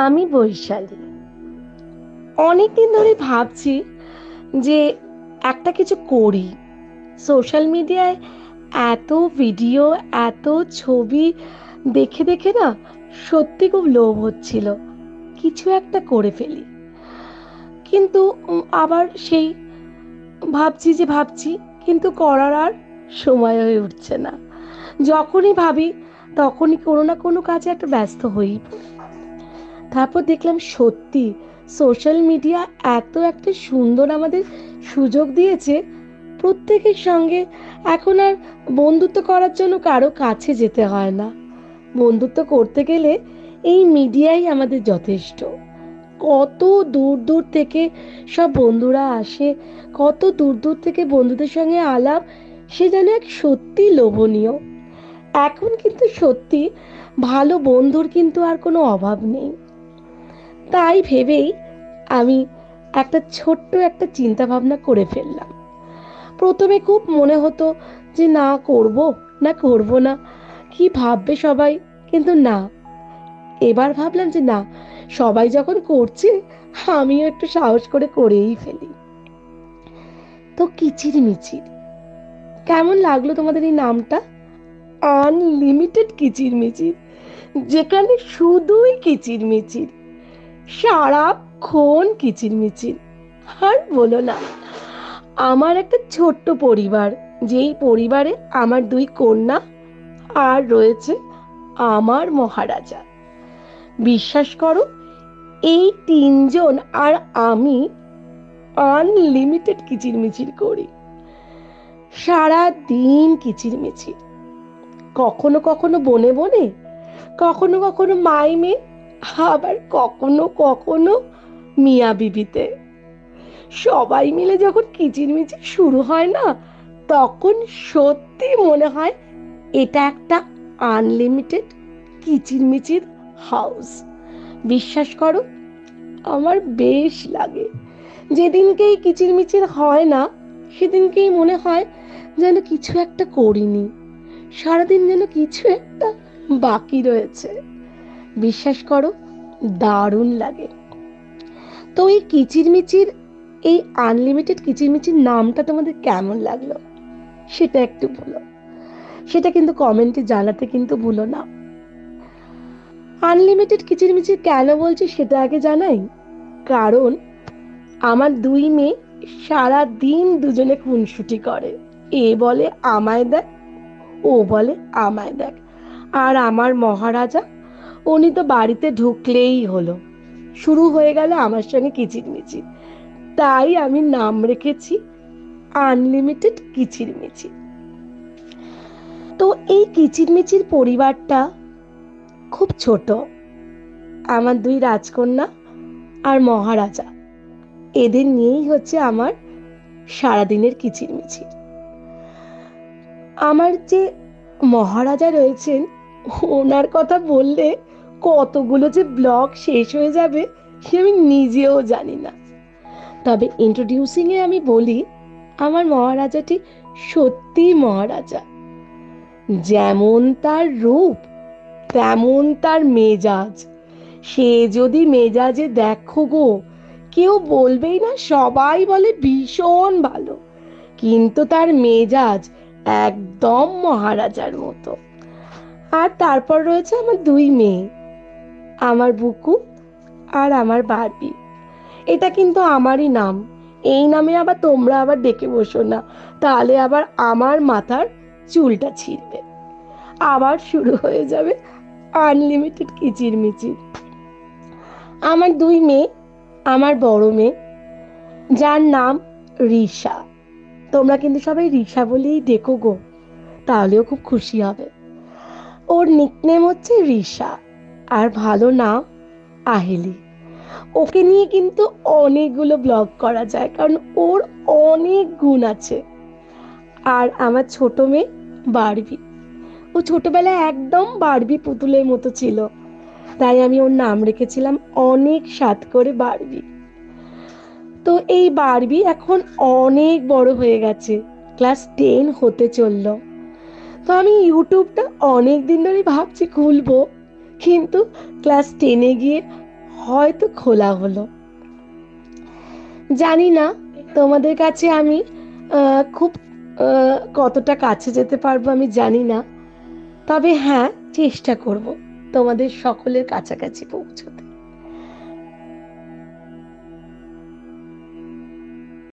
আমি বৈশালী। অনেকদিন ধরে ভাবছি যে একটা কিছু করি। সোশ্যাল মিডিয়ায় এত ভিডিও, এত ছবি দেখে দেখে না সত্যি খুব লোভ হচ্ছিল কিছু একটা করে ফেলি। কিন্তু আবার সেই ভাবছি কিন্তু করার আর সময় হয়ে উঠছে না। যখনই ভাবি তখনই কোনো না কোনো কাজে একটা ব্যস্ত হই। তারপর দেখলাম সত্যি সোশ্যাল মিডিয়া এত একটা সুন্দর আমাদের সুযোগ দিয়েছে। প্রত্যেকের সঙ্গে এখন আর বন্ধুত্ব করার জন্য কারো কাছে যেতে হয় না। বন্ধুত্ব করতে গেলে এই মিডিয়াই আমাদের যথেষ্ট। কত দূর দূর থেকে সব বন্ধুরা আসে, কত দূর দূর থেকে বন্ধুদের সঙ্গে আলাপ, সে যেন এক সত্যি লোভনীয়। এখন কিন্তু সত্যি ভালো বন্ধুর কিন্তু আর কোনো অভাব নেই। তাই ভেবেই আমি ছোট্ট একটা চিন্তা ভাবনা করে ফেললাম। প্রথমে খুব মনে হতো যে না করব না, কি ভাববে সবাই। কিন্তু না, এবার ভাবলাম যে না, সবাই যখন করছে আমিও একটু সাহস করে করেই ফেলি। তো কিচিরমিচির, কেমন লাগলো তোমাদের এই নামটা? আনলিমিটেড কিচিরমিচির, যেখানে শুধুই কিচিরমিচির, সারাক্ষণ কিচিরমিচির। আর বলো না, আমার একটা ছোট্ট পরিবার, যেই পরিবারে আমার দুই কন্যা আর রয়েছে আমার মহারাজা। বিশ্বাস করো, এই তিনজন আর আমি আনলিমিটেড কিচিরমিচির করি। সারা দিন কিচিরমিচির, কখনো কখনো বনে বনে, কখনো কখনো মাইমে, আবার কখনো কখনো মিয়া বিবিতে। সবাই মিলে যখন কিচিরমিচির শুরু হয় না, তখন সত্যি মনে হয় এটা একটা আনলিমিটেড কিচিরমিচির হাউস। বিশ্বাস করো, আমার বেশ লাগে। যেদিনকেই কিচিরমিচির হয় না, সেদিনকেই মনে হয় যেন কিছু একটা করিনি, সারাদিন যেন কিছু একটা বাকি রয়েছে। বিশ্বাস করো, দারুণ লাগে। তো এই কিচিরমিচির, এই আনলিমিটেড কিচিরমিচির নামটা তোমাদের কেমন লাগলো সেটা একটু বলো। সেটা কিন্তু কমেন্টে জানাতে কিন্তু ভুলো না। আনলিমিটেড কিচিরমিচির কেন বলছি সেটা আগে জানাই। কারণ আমার দুই মেয়ে সারা দিন দুজনে খুনসুটি করে। এ বলে আমায় দেখ, ও বলে আমায় দেখ। আর আমার মহারাজা, উনি তো বাড়িতে ঢুকলেই হলো, শুরু হয়ে গেল আমার সঙ্গে কিচিরমিচির। তাই আমি নাম রেখেছি আনলিমিটেড কিচিরমিচির। তো এই কিচিরমিচির পরিবারটা খুব ছোট। আমার দুই রাজকন্যা আর মহারাজা, এদের নিয়েই হচ্ছে আমার সারাদিনের কিচিরমিচির। আমার যে মহারাজা রয়েছেন, ওনার কথা বললে কতগুলো যে ব্লগ শেষ হয়ে যাবে সে আমি নিজেও জানি না। তবে ইন্ট্রোডিউসিং এ আমি বলি, আমার মহারাজাটি সত্যি মহারাজা। যেমন তার রূপ, তেমন তার মেজাজ। সে যদি মেজাজে দেখো গো, কেউ বলবেই না, সবাই বলে ভীষণ ভালো। কিন্তু তার মেজাজ একদম মহারাজার মতো। আর তারপর রয়েছে আমার দুই মেয়ে, আমার বুকু আর আমার বারবি। এটা কিন্তু আমারই নাম। এই নামে আবার তোমরা আবার ডেকে বসো না, তাহলে আবার আমার মাথার চুলটা ছিঁড়বে। আবার শুরু হয়ে যাবে আনলিমিটেড কিচিরমিচির। আমার দুই মেয়ে, আমার বড় মেয়ে যার নাম রিশা, তোমরা কিন্তু সবাই রিশা বলেই ডেকো গো, তাহলেও খুব খুশি হবে। ওর নিকনেম হচ্ছে রিশা, আর ভালো নাম আহেলি। ওকে নিয়ে কিন্তু অনেকগুলো ব্লগ করা যায়, কারণ ওর অনেক গুণ আছে। আর আমার ছোট মেয়ে বারবি, ও ছোটবেলায় একদম বারবি পুতুলের মতো ছিল, তাই আমি ওর নাম রেখেছিলাম অনেক সাত করে বারবি। তো এই বারবি এখন অনেক বড় হয়ে গেছে, ক্লাস 10 হতে চললো। তো আমি ইউটিউবটা অনেক দিন ধরে ভাবছি খুলবো, কিন্তু ক্লাস 10-এ গিয়ে হয়তো খোলা হলো। জানি না তোমাদের কাছে আমি খুব কতটা কাছে যেতে পারবো আমি জানি না, তবে হ্যাঁ চেষ্টা করব তোমাদের সকলের কাছাকাছি পৌঁছতে।